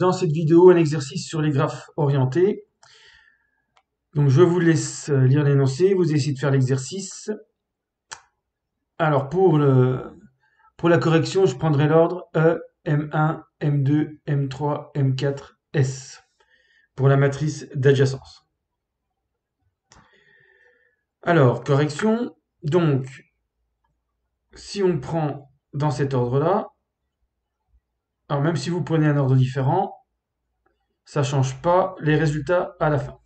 Dans cette vidéo, un exercice sur les graphes orientés. Donc je vous laisse lire l'énoncé, vous essayez de faire l'exercice. Alors pour la correction, je prendrai l'ordre E, M1, M2, M3, M4, S pour la matrice d'adjacence. Alors, correction, donc si on prend dans cet ordre-là, alors même si vous prenez un ordre différent, ça ne change pas les résultats à la fin.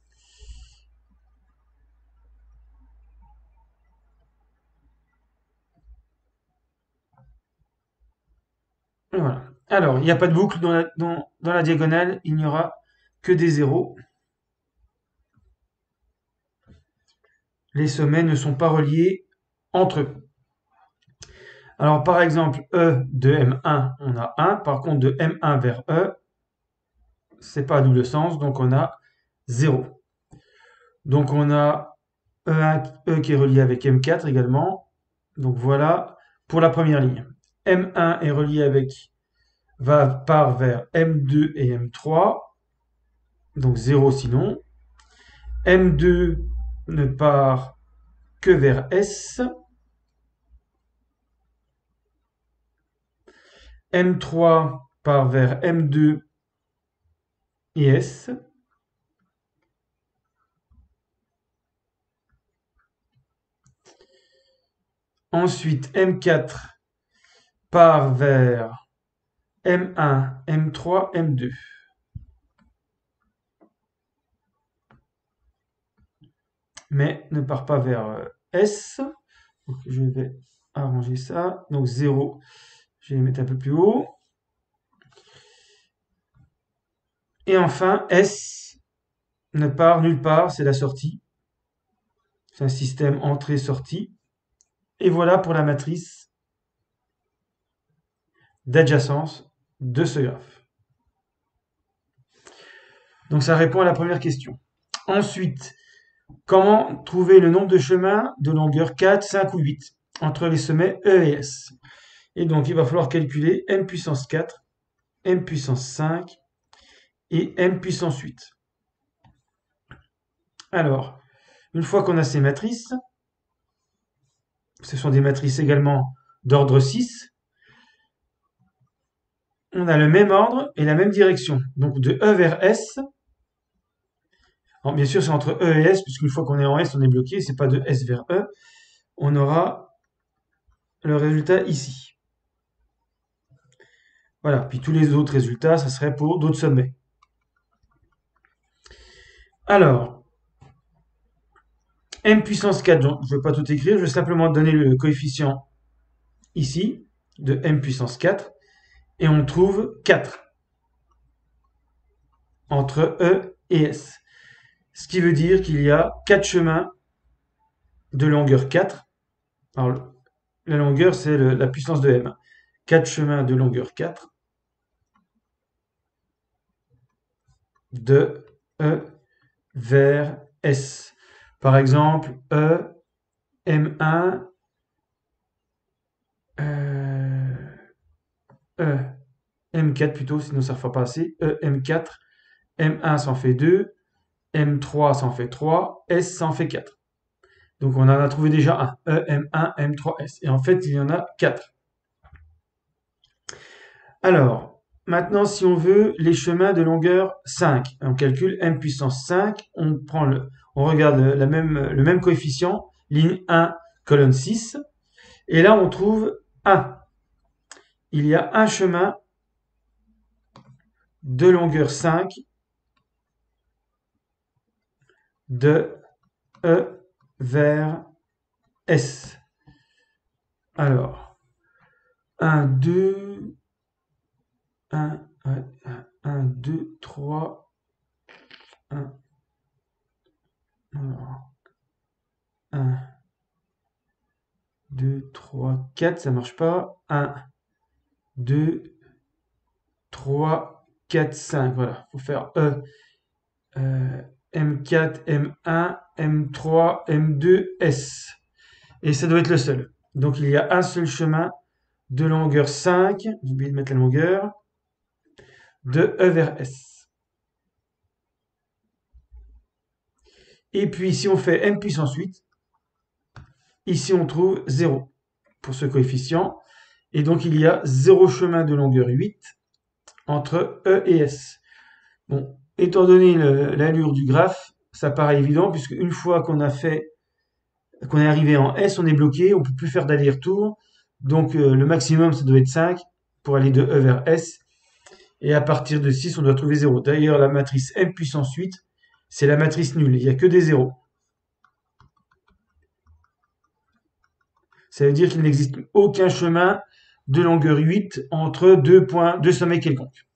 Et voilà. Alors, il n'y a pas de boucle dans la diagonale, il n'y aura que des zéros. Les sommets ne sont pas reliés entre eux. Alors, par exemple, E de M1, on a 1. Par contre, de M1 vers E, c'est pas à double sens, donc on a 0. Donc, on a E1, E qui est relié avec M4 également. Donc, voilà pour la première ligne. M1 est relié avec, part vers M2 et M3. Donc, 0 sinon. M2 ne part que vers S. M3 part vers M2 et S. Ensuite, M4 part vers M1, M3, M2. Mais ne part pas vers S. Donc, je vais arranger ça. Donc 0, je vais les mettre un peu plus haut. Et enfin, S ne part nulle part, c'est la sortie. C'est un système entrée-sortie. Et voilà pour la matrice d'adjacence de ce graphe. Donc ça répond à la première question. Ensuite, comment trouver le nombre de chemins de longueur 4, 5 ou 8 entre les sommets E et S? Et donc, il va falloir calculer m puissance 4, m puissance 5 et m puissance 8. Alors, une fois qu'on a ces matrices, ce sont des matrices également d'ordre 6, on a le même ordre et la même direction. Donc, de E vers S. Alors, bien sûr, c'est entre E et S, puisqu'une fois qu'on est en S, on est bloqué, c'est pas de S vers E. On aura le résultat ici. Voilà, puis tous les autres résultats, ça serait pour d'autres sommets. Alors, m puissance 4, donc je ne vais pas tout écrire, je vais simplement donner le coefficient ici, de m puissance 4, et on trouve 4 entre E et S. Ce qui veut dire qu'il y a 4 chemins de longueur 4. Alors, la longueur, c'est la puissance de m. 4 chemins de longueur 4 de E vers S. Par exemple, E, M1, E, M4 plutôt, sinon ça ne fera pas assez. E, M4, M1 s'en fait 2, M3 s'en fait 3, S s'en fait 4. Donc on en a trouvé déjà un, E, M1, M3, S. Et en fait, il y en a 4. Alors, maintenant, si on veut les chemins de longueur 5, on calcule m puissance 5, on regarde le même coefficient, ligne 1, colonne 6, et là on trouve 1. Il y a un chemin de longueur 5 de E vers S. Alors, 1, 2, 1, 1, 2, 3, 1, alors, 1, 2, 3, 4, ça marche pas. 1, 2, 3, 4, 5. Voilà, il faut faire M4, M1, M3, M2, S. Et ça doit être le seul. Donc il y a un seul chemin de longueur 5. J'ai oublié de mettre la longueur. de E vers S. Et puis, si on fait m puissance 8, ici on trouve 0 pour ce coefficient. Et donc, il y a 0 chemin de longueur 8 entre E et S. Bon, étant donné l'allure du graphe, ça paraît évident, puisque une fois qu'on est arrivé en S, on est bloqué, on ne peut plus faire d'aller-retour. Donc, le maximum, ça doit être 5 pour aller de E vers S. Et à partir de 6, on doit trouver 0. D'ailleurs, la matrice m puissance 8, c'est la matrice nulle. Il n'y a que des zéros. Ça veut dire qu'il n'existe aucun chemin de longueur 8 entre deux points, deux sommets quelconques.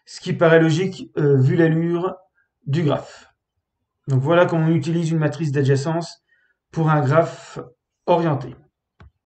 Ce qui paraît logique vu l'allure du graphe. Donc voilà comment on utilise une matrice d'adjacence pour un graphe orienté.